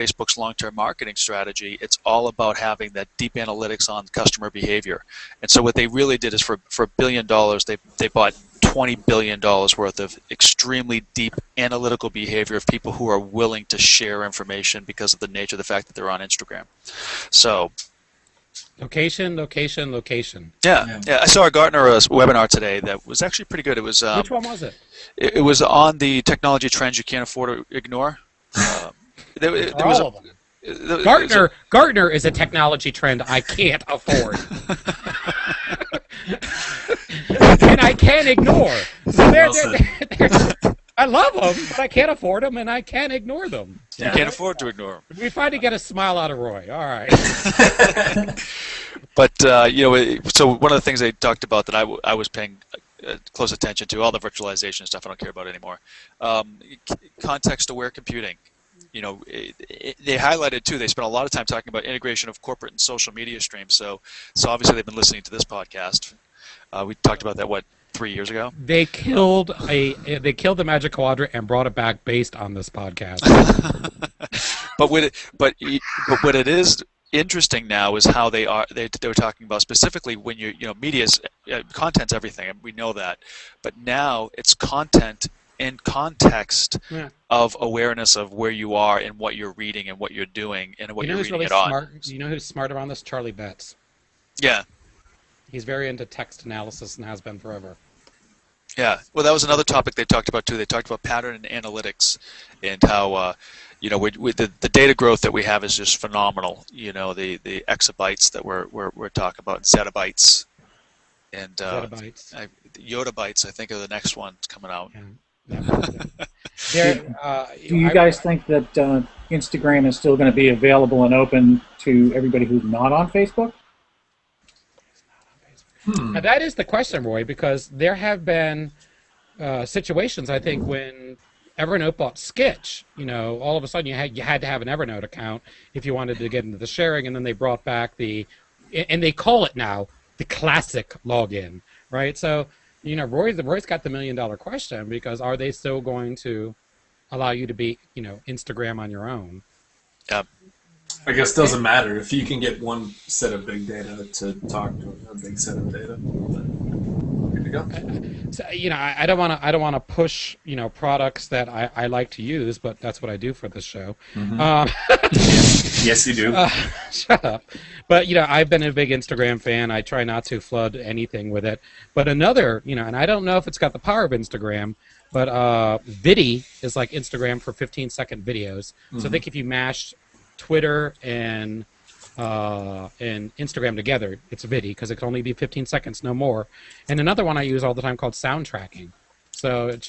Facebook's long-term marketing strategy, it's all about having that deep analytics on customer behavior. And so what they really did is for $1 billion, they bought $20 billion worth of extremely deep analytical behavior of people who are willing to share information because of the nature of the fact that they're on Instagram. So location. yeah. I saw a Gartner webinar today that was actually pretty good. It was Which one was it? It was on the technology trends you can't afford to ignore. There was all of them. Gartner is a technology trend I can't afford. And I can't ignore. So I love them, but I can't afford them, and I can't ignore them. You can't afford to ignore them. We finally get a smile out of Roy. All right. But so one of the things they talked about that I was paying close attention to, all the virtualization stuff I don't care about anymore. Context-aware computing. They highlighted too. They spent a lot of time talking about integration of corporate and social media streams. So obviously they've been listening to this podcast. We talked about that 3 years ago. They killed the Magic Quadrant and brought it back based on this podcast. but what it is interesting now is how they were talking about specifically when media's content's everything, and we know that. But now it's content in context of awareness of where you are and what you're reading and what you're doing and what you're reading really it on. Smart? You know who's smart around this? Charlie Betts. Yeah. He's very into text analysis and has been forever. Yeah. Well, that was another topic they talked about too. They talked about pattern and analytics and how the data growth that we have is just phenomenal. The exabytes that we're talking about, and zettabytes, and yottabytes. I think are the next one coming out. Yeah. Do you guys think that Instagram is still going to be available and open to everybody who's not on Facebook? Now, that is the question, Roy, because there have been situations, I think, when Evernote bought Sketch. All of a sudden you had to have an Evernote account if you wanted to get into the sharing, and then they brought back and they call it now the classic login, right? So, Roy's got the $1 million question, because are they still going to allow you to be, Instagram on your own? Yeah. I guess it doesn't matter if you can get one set of big data to talk to a big set of data. Then good to go. So, I don't want to push products that I like to use, but that's what I do for this show. Mm-hmm. Yes, you do. Shut up. But I've been a big Instagram fan. I try not to flood anything with it. But another, and I don't know if it's got the power of Instagram, but Vidi is like Instagram for 15-second videos. So I think if you mash Twitter and Instagram together, it's Vidi, because it can only be 15 seconds, no more. And another one I use all the time called sound tracking. So it's just